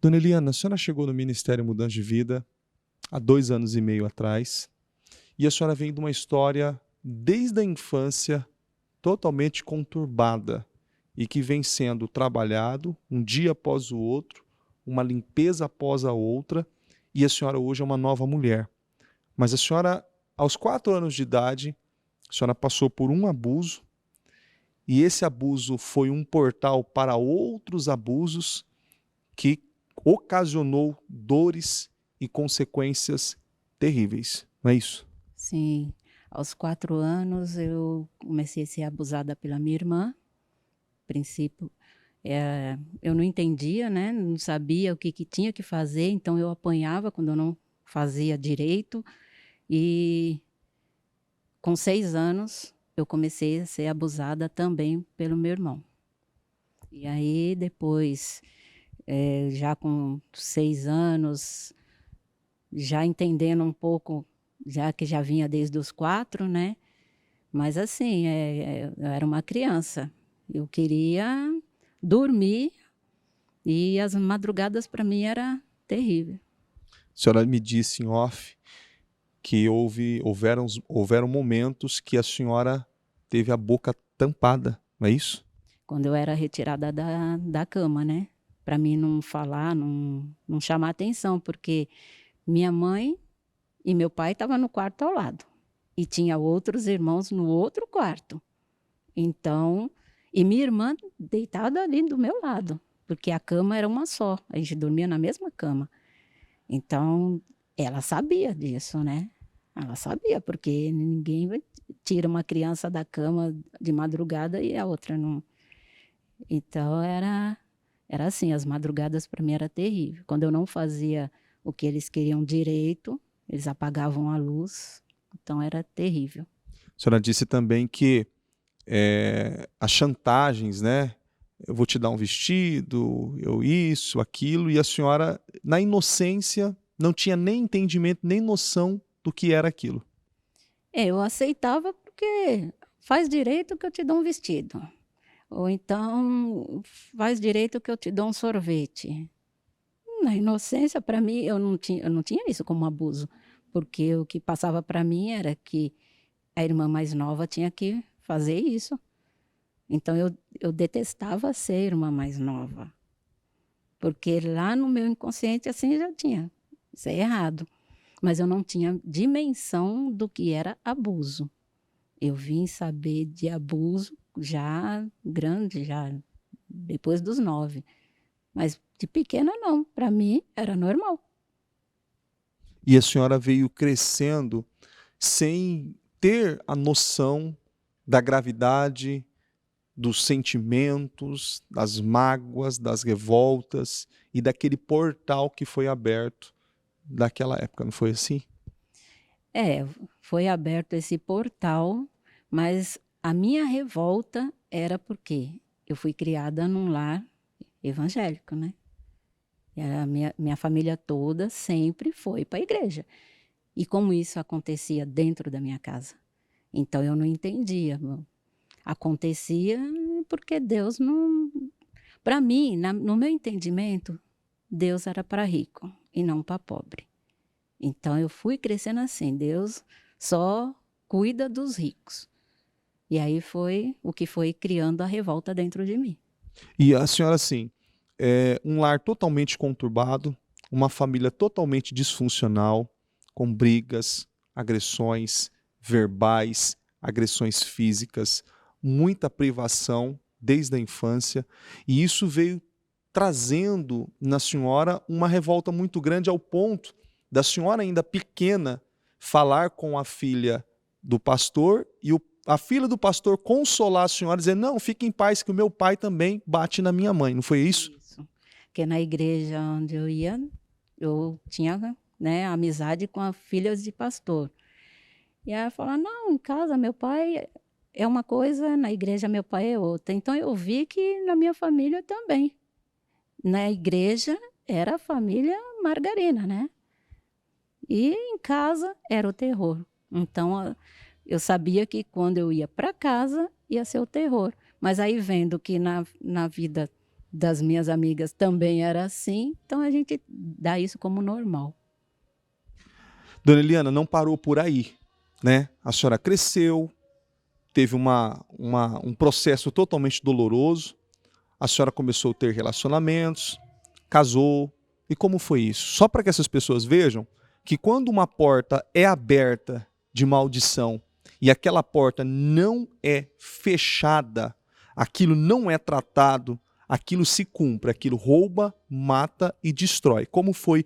Dona Eliana, a senhora chegou no Ministério Mudança de Vida há 2 anos e meio atrás e a senhora vem de uma história desde a infância totalmente conturbada e que vem sendo trabalhado um dia após o outro, uma limpeza após a outra, e a senhora hoje é uma nova mulher. Mas a senhora, aos 4 anos de idade, a senhora passou por um abuso e esse abuso foi um portal para outros abusos que ocasionou dores e consequências terríveis, não é isso? Sim, aos 4 anos eu comecei a ser abusada pela minha irmã. A princípio, eu não entendia, né? Não sabia o que tinha que fazer, então eu apanhava quando eu não fazia direito. E com 6 anos eu comecei a ser abusada também pelo meu irmão. E aí depois, já com 6 anos, já entendendo um pouco, já que já vinha desde os 4, né? Mas assim, eu era uma criança. Eu queria dormir e as madrugadas para mim era terrível. A senhora me disse em off que houveram momentos que a senhora teve a boca tampada, não é isso? Quando eu era retirada da cama, né? Para mim não falar, não chamar atenção, porque minha mãe e meu pai estavam no quarto ao lado. E tinha outros irmãos no outro quarto. Então, e minha irmã deitada ali do meu lado, porque a cama era uma só, a gente dormia na mesma cama. Então, ela sabia disso, né? Ela sabia, porque ninguém tira uma criança da cama de madrugada e a outra não. Então, era assim, as madrugadas para mim era terrível. Quando eu não fazia o que eles queriam direito, eles apagavam a luz, então era terrível. A senhora disse também que as chantagens, né? Eu vou te dar um vestido, eu isso, aquilo, e a senhora, na inocência, não tinha nem entendimento, nem noção do que era aquilo. Eu aceitava porque faz direito que eu te dou um vestido. Ou então faz direito que eu te dou um sorvete. Na inocência, para mim, eu não tinha isso como abuso, porque o que passava para mim era que a irmã mais nova tinha que fazer isso. Então eu detestava ser irmã mais nova, porque lá no meu inconsciente assim já tinha, isso é errado. Mas eu não tinha dimensão do que era abuso. Eu vim saber de abuso já grande, já depois dos 9. Mas de pequena não, para mim era normal. E a senhora veio crescendo sem ter a noção da gravidade, dos sentimentos, das mágoas, das revoltas e daquele portal que foi aberto daquela época, não foi assim? Foi aberto esse portal, mas a minha revolta era porque eu fui criada num lar evangélico, né? E a minha família toda sempre foi para a igreja. E como isso acontecia dentro da minha casa? Então eu não entendia. Acontecia porque Deus não. Para mim, no meu entendimento, Deus era para rico e não para pobre. Então eu fui crescendo assim, Deus só cuida dos ricos. E aí foi o que foi criando a revolta dentro de mim. E a senhora, assim, um lar totalmente conturbado, uma família totalmente disfuncional, com brigas, agressões verbais, agressões físicas, muita privação desde a infância, e isso veio trazendo na senhora uma revolta muito grande ao ponto da senhora ainda pequena falar com a filha do pastor e a filha do pastor consolar a senhora, dizer, não, fique em paz que o meu pai também bate na minha mãe, não foi isso? Isso. Porque na igreja onde eu ia, eu tinha, né, amizade com as filhas de pastor. E ela falou, não, em casa meu pai é uma coisa, na igreja meu pai é outra. Então eu vi que na minha família também. Na igreja era a família margarina, né? E em casa era o terror. Então eu sabia que quando eu ia para casa ia ser o terror. Mas aí vendo que na vida das minhas amigas também era assim, então a gente dá isso como normal. Dona Eliana, não parou por aí, né? A senhora cresceu, teve um processo totalmente doloroso, a senhora começou a ter relacionamentos, casou, e como foi isso? Só para que essas pessoas vejam que quando uma porta é aberta de maldição e aquela porta não é fechada, aquilo não é tratado, aquilo se cumpre, aquilo rouba, mata e destrói. Como foi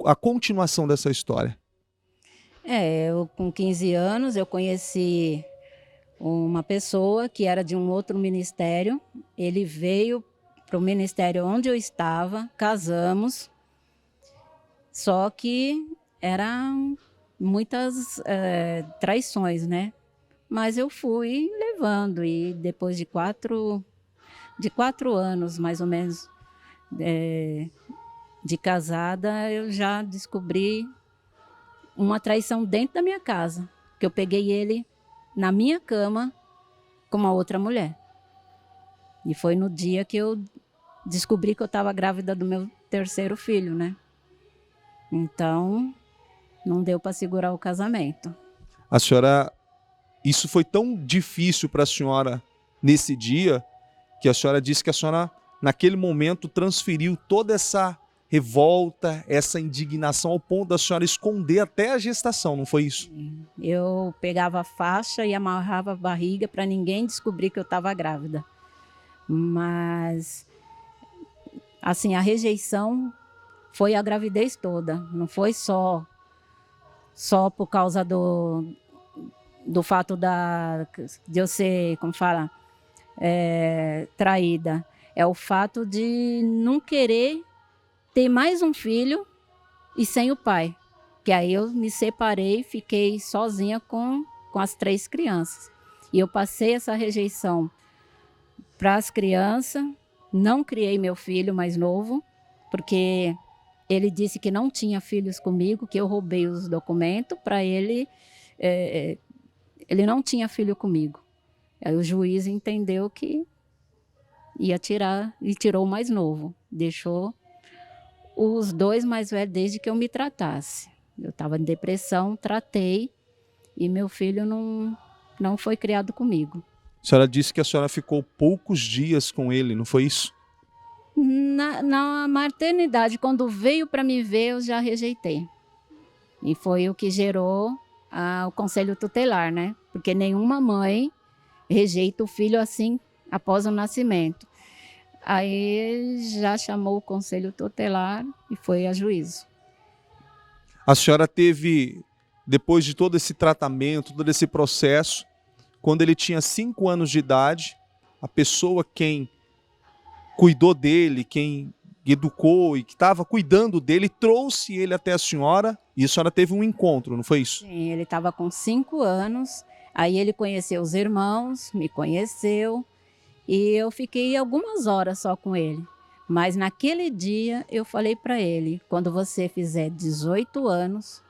a continuação dessa história? Eu com 15 anos eu conheci uma pessoa que era de um outro ministério. Ele veio para o ministério onde eu estava, casamos, só que eram muitas traições, né? Mas eu fui levando e depois de quatro anos, mais ou menos, de casada, eu já descobri uma traição dentro da minha casa, que eu peguei ele na minha cama com uma outra mulher. E foi no dia que eu descobri que eu estava grávida do meu terceiro filho, né? Então, não deu para segurar o casamento. A senhora, isso foi tão difícil para a senhora nesse dia, que a senhora disse que a senhora, naquele momento, transferiu toda essa revolta, essa indignação, ao ponto da senhora esconder até a gestação, não foi isso? Eu pegava a faixa e amarrava a barriga para ninguém descobrir que eu estava grávida. Mas, assim, a rejeição foi a gravidez toda. Não foi só por causa do fato de eu ser, como fala, traída. É o fato de não querer ter mais um filho e sem o pai. Que aí eu me separei, fiquei sozinha com as 3 crianças. E eu passei essa rejeição para as crianças, não criei meu filho mais novo, porque ele disse que não tinha filhos comigo, que eu roubei os documentos para ele, ele não tinha filho comigo. Aí o juiz entendeu que ia tirar e tirou o mais novo, deixou os 2 mais velhos desde que eu me tratasse. Eu estava em depressão, tratei e meu filho não foi criado comigo. A senhora disse que a senhora ficou poucos dias com ele, não foi isso? Na maternidade, quando veio para me ver, eu já rejeitei. E foi o que gerou o conselho tutelar, né? Porque nenhuma mãe rejeita o filho assim após o nascimento. Aí já chamou o conselho tutelar e foi a juízo. A senhora teve, depois de todo esse tratamento, todo esse processo, quando ele tinha 5 anos de idade, a pessoa quem cuidou dele, quem educou e que estava cuidando dele, trouxe ele até a senhora e a senhora teve um encontro, não foi isso? Sim, ele estava com 5 anos, aí ele conheceu os irmãos, me conheceu e eu fiquei algumas horas só com ele. Mas naquele dia eu falei para ele, quando você fizer 18 anos,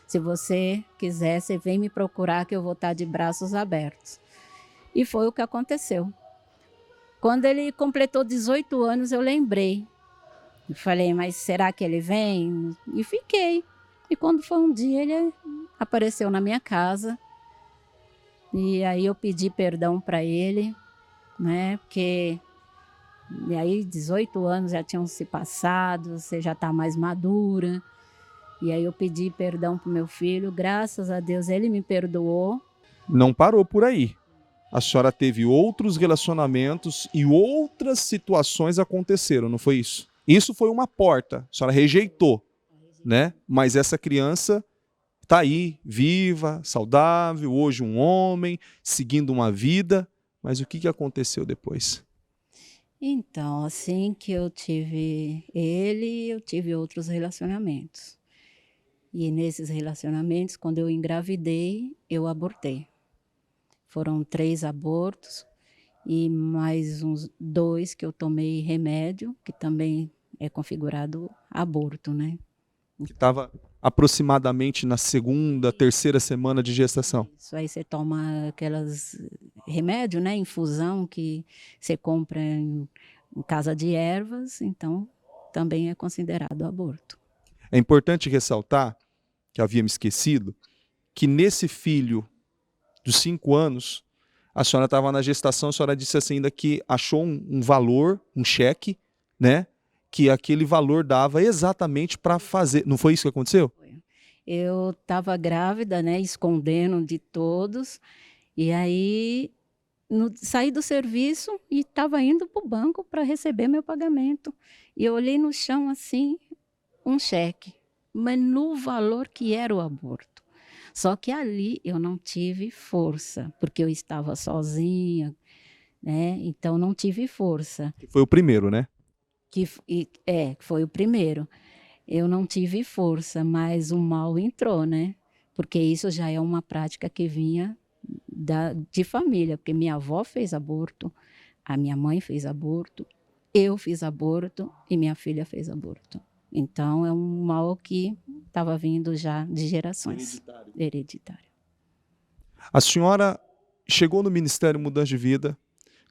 se você quiser, você vem me procurar que eu vou estar de braços abertos. E foi o que aconteceu. Quando ele completou 18 anos, eu lembrei. Eu falei, mas será que ele vem? E fiquei. E quando foi um dia, ele apareceu na minha casa. E aí eu pedi perdão para ele, né? Porque e aí 18 anos já tinham se passado, você já está mais madura. E aí eu pedi perdão para o meu filho, graças a Deus ele me perdoou. Não parou por aí. A senhora teve outros relacionamentos e outras situações aconteceram, não foi isso? Isso foi uma porta, a senhora rejeitou, né? Mas essa criança está aí, viva, saudável, hoje um homem, seguindo uma vida. Mas o que aconteceu depois? Então, assim que eu tive ele, eu tive outros relacionamentos. E nesses relacionamentos, quando eu engravidei, eu abortei. Foram 3 abortos e mais uns 2 que eu tomei remédio, que também é configurado aborto, né? Que estava aproximadamente na 2ª, 3ª semana de gestação. Isso aí você toma aquelas remédio, né? Infusão que você compra em casa de ervas, então também é considerado aborto. É importante ressaltar, que eu havia me esquecido, que nesse filho dos 5 anos, a senhora estava na gestação, a senhora disse assim ainda que achou um valor, um cheque, né? Que aquele valor dava exatamente para fazer. Não foi isso que aconteceu? Eu estava grávida, né, escondendo de todos, e aí saí do serviço e estava indo para o banco para receber meu pagamento. E eu olhei no chão assim, um cheque, mas no valor que era o aborto. Só que ali eu não tive força, porque eu estava sozinha, né? Então não tive força. Foi o primeiro, né? Foi o primeiro. Eu não tive força, mas o mal entrou, né? Porque isso já é uma prática que vinha de família, porque minha avó fez aborto, a minha mãe fez aborto, eu fiz aborto e minha filha fez aborto. Então é um mal que estava vindo já de gerações. Hereditário. A senhora chegou no Ministério Mudança de Vida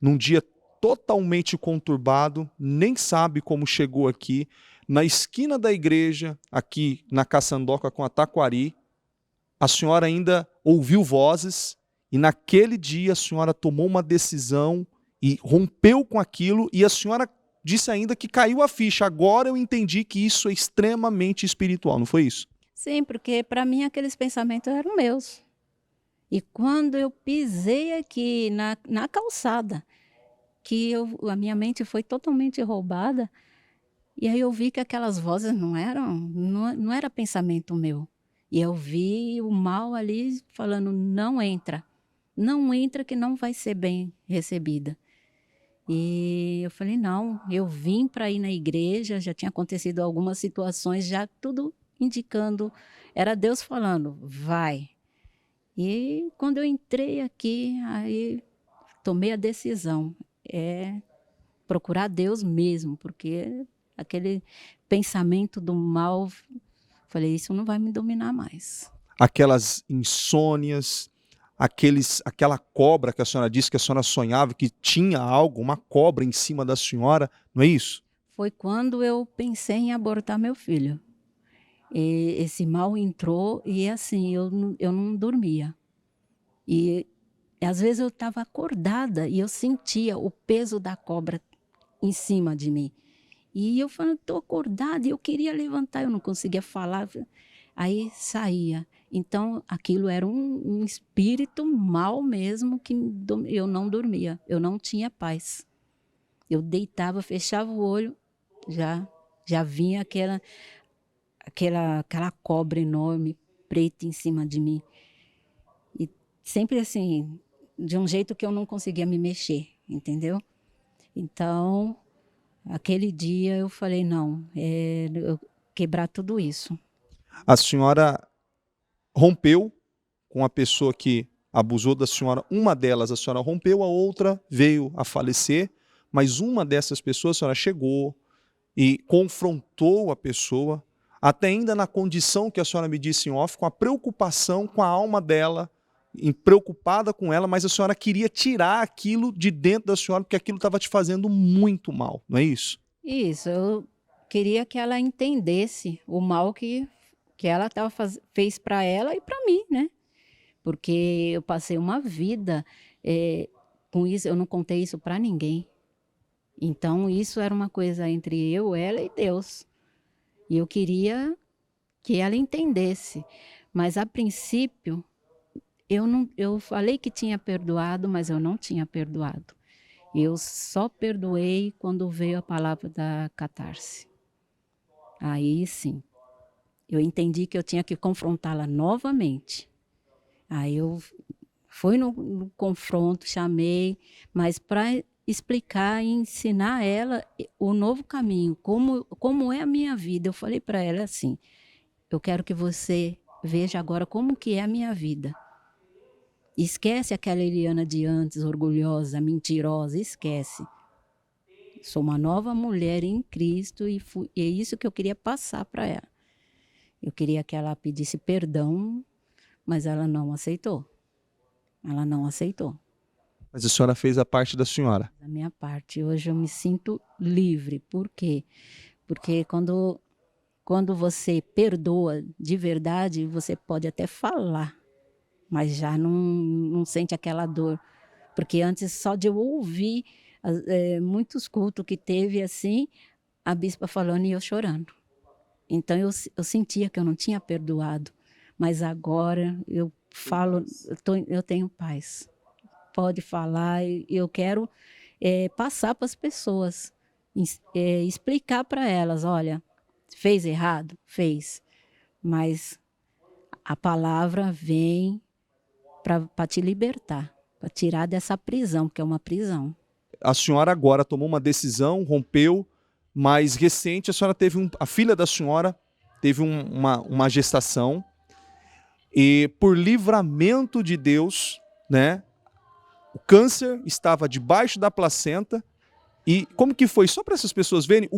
num dia totalmente conturbado, nem sabe como chegou aqui, na esquina da igreja, aqui na Caçandoca com a Taquari. A senhora ainda ouviu vozes e naquele dia a senhora tomou uma decisão e rompeu com aquilo, e a senhora disse ainda que caiu a ficha. Agora eu entendi que isso é extremamente espiritual, não foi isso? Sim, porque para mim aqueles pensamentos eram meus. E quando eu pisei aqui na calçada, que a minha mente foi totalmente roubada, e aí eu vi que aquelas vozes não era pensamento meu. E eu vi o mal ali falando, não entra que não vai ser bem recebida. E eu falei, não, eu vim para ir na igreja, já tinha acontecido algumas situações, já tudo indicando, era Deus falando, vai. E quando eu entrei aqui, aí tomei a decisão, procurar Deus mesmo, porque aquele pensamento do mal, falei, isso não vai me dominar mais. Aquelas insônias, aquela cobra que a senhora disse que a senhora sonhava, que tinha algo, uma cobra em cima da senhora, não é isso? Foi quando eu pensei em abortar meu filho. E esse mal entrou e assim, eu não dormia. E às vezes eu estava acordada e eu sentia o peso da cobra em cima de mim. E eu falando, estou acordada, e eu queria levantar, eu não conseguia falar. Aí saía. Então, aquilo era um espírito mal mesmo, que eu não dormia, eu não tinha paz. Eu deitava, fechava o olho, já vinha aquela cobra enorme, preta em cima de mim. E sempre assim, de um jeito que eu não conseguia me mexer, entendeu? Então, aquele dia eu falei, não, eu quebrar tudo isso. A senhora rompeu com a pessoa que abusou da senhora. Uma delas a senhora rompeu, a outra veio a falecer, mas uma dessas pessoas a senhora chegou e confrontou a pessoa, até ainda na condição que a senhora me disse em off, com a preocupação com a alma dela, preocupada com ela, mas a senhora queria tirar aquilo de dentro da senhora, porque aquilo estava te fazendo muito mal, não é isso? Isso, eu queria que ela entendesse o mal que ela fez para ela e para mim, né? Porque eu passei uma vida com isso, eu não contei isso para ninguém. Então, isso era uma coisa entre eu, ela e Deus. E eu queria que ela entendesse. Mas, a princípio, eu falei que tinha perdoado, mas eu não tinha perdoado. Eu só perdoei quando veio a palavra da catarse. Aí, sim, eu entendi que eu tinha que confrontá-la novamente. Aí eu fui no confronto, chamei, mas para explicar e ensinar a ela o novo caminho, como é a minha vida. Eu falei para ela assim, eu quero que você veja agora como que é a minha vida. Esquece aquela Eliana de antes, orgulhosa, mentirosa, esquece. Sou uma nova mulher em Cristo e é isso que eu queria passar para ela. Eu queria que ela pedisse perdão, mas ela não aceitou. Ela não aceitou. Mas a senhora fez a parte da senhora. Da minha parte. Hoje eu me sinto livre. Por quê? Porque quando você perdoa de verdade, você pode até falar, mas já não sente aquela dor. Porque antes, só de eu ouvir muitos cultos que teve assim, a bispa falando e eu chorando. Então eu sentia que eu não tinha perdoado. Mas agora eu falo, eu tenho paz. Pode falar, e eu quero passar para as pessoas, explicar para elas, olha, fez errado? Fez. Mas a palavra vem para te libertar, para tirar dessa prisão, porque é uma prisão. A senhora agora tomou uma decisão, rompeu, mas recente a senhora teve a filha da senhora teve uma gestação e por livramento de Deus, né? O câncer estava debaixo da placenta. E como que foi? Só para essas pessoas verem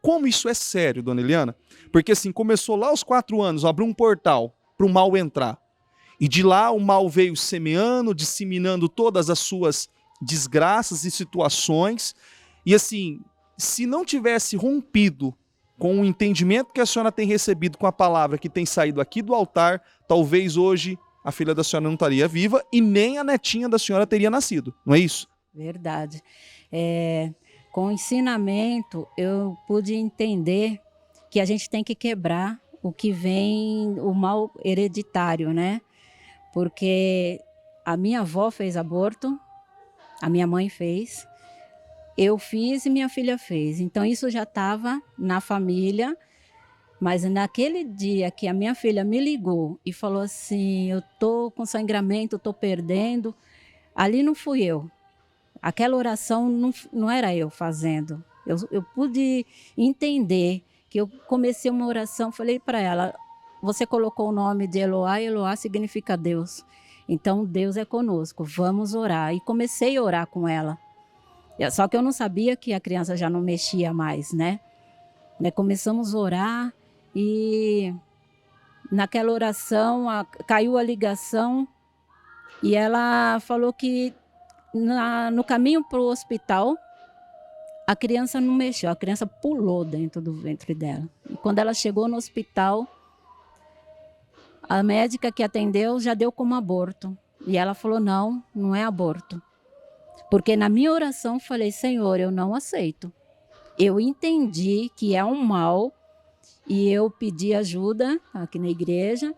como isso é sério, dona Eliana. Porque assim, começou lá aos 4 anos, abriu um portal para o mal entrar. E de lá o mal veio semeando, disseminando todas as suas desgraças e situações. E assim, se não tivesse rompido com o entendimento que a senhora tem recebido com a palavra que tem saído aqui do altar, talvez hoje a filha da senhora não estaria viva e nem a netinha da senhora teria nascido. Não é isso? Verdade. Com o ensinamento, eu pude entender que a gente tem que quebrar o que vem, o mal hereditário, né? Porque a minha avó fez aborto, a minha mãe fez, eu fiz e minha filha fez. Então isso já estava na família, mas naquele dia que a minha filha me ligou e falou assim, eu tô com sangramento, tô perdendo, ali não fui eu. Aquela oração não era eu fazendo. Eu pude entender que eu comecei uma oração, falei para ela, você colocou o nome de Eloá, e Eloá significa Deus. Então, Deus é conosco, vamos orar. E comecei a orar com ela. Só que eu não sabia que a criança já não mexia mais, né? Começamos a orar e naquela oração caiu a ligação e ela falou que no caminho para o hospital, a criança não mexeu, a criança pulou dentro do ventre dela. E quando ela chegou no hospital, a médica que atendeu já deu como aborto. E ela falou, não é aborto. Porque na minha oração falei, Senhor, eu não aceito. Eu entendi que é um mal e eu pedi ajuda aqui na igreja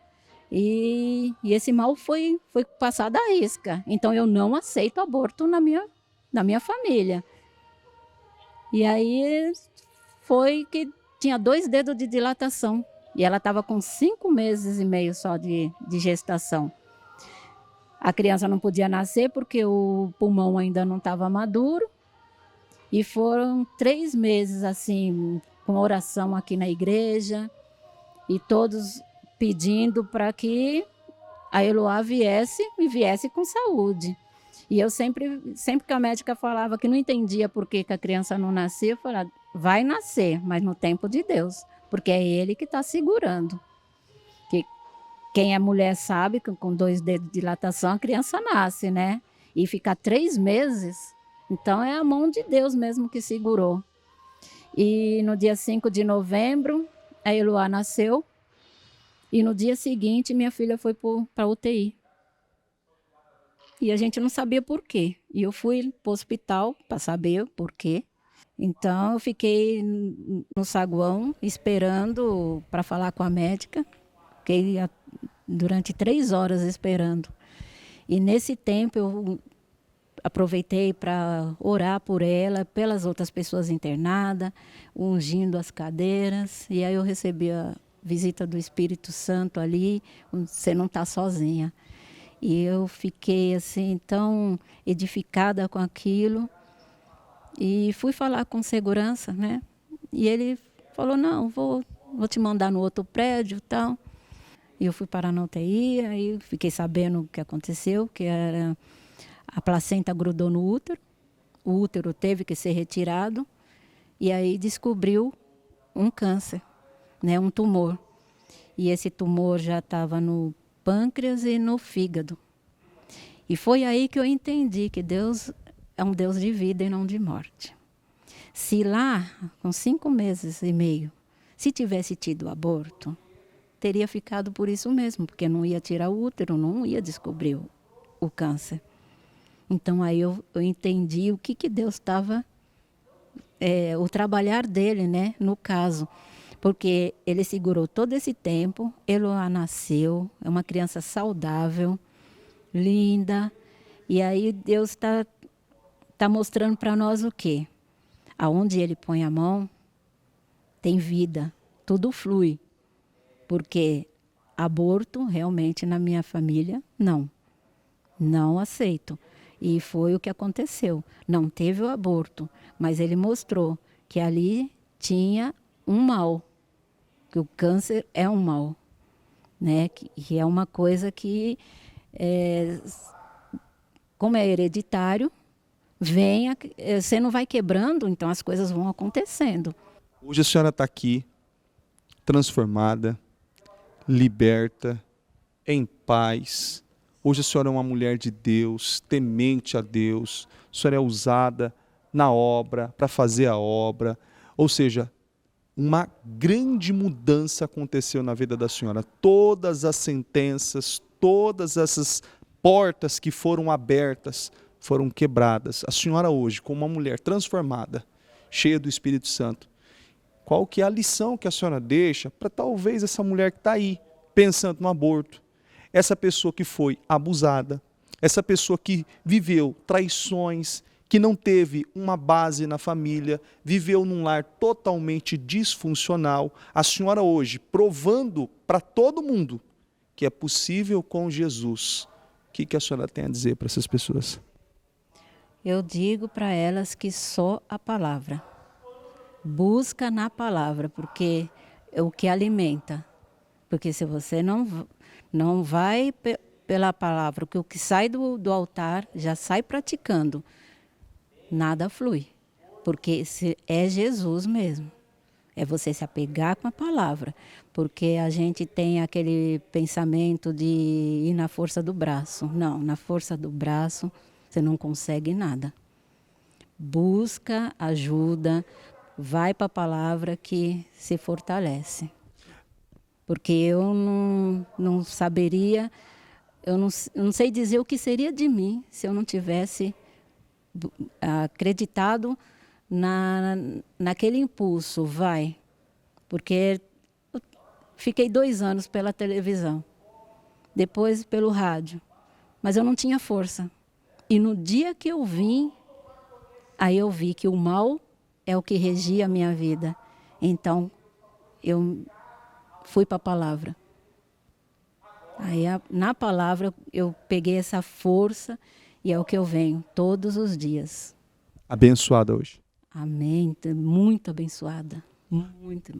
e esse mal foi passado à risca. Então eu não aceito aborto na minha família. E aí foi que tinha 2 dedos de dilatação. E ela estava com 5 meses e meio só de gestação. A criança não podia nascer porque o pulmão ainda não estava maduro. E foram 3 meses assim, com oração aqui na igreja. E todos pedindo para que a Eloá viesse com saúde. E eu sempre que a médica falava que não entendia por que a criança não nascia, eu falava, vai nascer, mas no tempo de Deus, porque é Ele que está segurando. Que quem é mulher sabe que com 2 dedos de dilatação a criança nasce, né? E ficar 3 meses, então é a mão de Deus mesmo que segurou. E no dia 5 de novembro, a Eloá nasceu. E no dia seguinte, minha filha foi para a UTI. E a gente não sabia por quê. E eu fui para o hospital para saber por quê. Então, eu fiquei no saguão esperando para falar com a médica. Fiquei durante 3 horas esperando. E nesse tempo, eu aproveitei para orar por ela, pelas outras pessoas internadas, ungindo as cadeiras. E aí eu recebi a visita do Espírito Santo ali, você não está sozinha. E eu fiquei assim tão edificada com aquilo e fui falar com segurança, né? E ele falou, não, vou te mandar no outro prédio e tal. E eu fui parar na UTI, aí fiquei sabendo o que aconteceu, que era a placenta grudou no útero, o útero teve que ser retirado e aí descobriu um câncer, né, um tumor. E esse tumor já estava no pâncreas e no fígado. E foi aí que eu entendi que Deus é um Deus de vida e não de morte. Se lá, com 5 meses e meio, se tivesse tido aborto, teria ficado por isso mesmo, porque não ia tirar o útero, não ia descobrir o câncer. Então aí eu entendi o que Deus estava, o trabalhar dele, né, no caso. Porque ele segurou todo esse tempo, Eloá nasceu, é uma criança saudável, linda. E aí Deus está mostrando para nós o quê? Aonde ele põe a mão, tem vida, tudo flui. Porque aborto, realmente, na minha família, não aceito. E foi o que aconteceu. Não teve o aborto, mas ele mostrou que ali tinha um mal, que o câncer é um mal, né? Que é uma coisa que, como é hereditário, você não vai quebrando, então as coisas vão acontecendo. Hoje a senhora está aqui, transformada, liberta, em paz. Hoje a senhora é uma mulher de Deus, temente a Deus. A senhora é usada na obra, para fazer a obra. Ou seja, uma grande mudança aconteceu na vida da senhora. Todas as sentenças, todas essas portas que foram abertas, foram quebradas. A senhora hoje, como uma mulher transformada, cheia do Espírito Santo, qual que é a lição que a senhora deixa para talvez essa mulher que está aí, pensando no aborto, essa pessoa que foi abusada, essa pessoa que viveu traições, que não teve uma base na família, viveu num lar totalmente disfuncional, a senhora hoje provando para todo mundo que é possível com Jesus. O que a senhora tem a dizer para essas pessoas? Eu digo para elas que só a palavra. Busca na palavra, porque é o que alimenta. Porque se você não vai pela palavra, que o que sai do altar já sai praticando, nada flui. Porque é Jesus mesmo. É você se apegar com a palavra. Porque a gente tem aquele pensamento de ir na força do braço. Não, na força do braço você não consegue nada. Busca ajuda, vai para a palavra que se fortalece. Porque eu não saberia, eu não sei dizer o que seria de mim se eu não tivesse acreditado naquele impulso, vai. Porque eu fiquei 2 anos pela televisão, depois pelo rádio, mas eu não tinha força. E no dia que eu vim, aí eu vi que o mal é o que regia a minha vida. Então, eu fui para a palavra. Aí, na palavra, eu peguei essa força e é o que eu venho todos os dias. Abençoada hoje. Amém. Muito abençoada. Muito.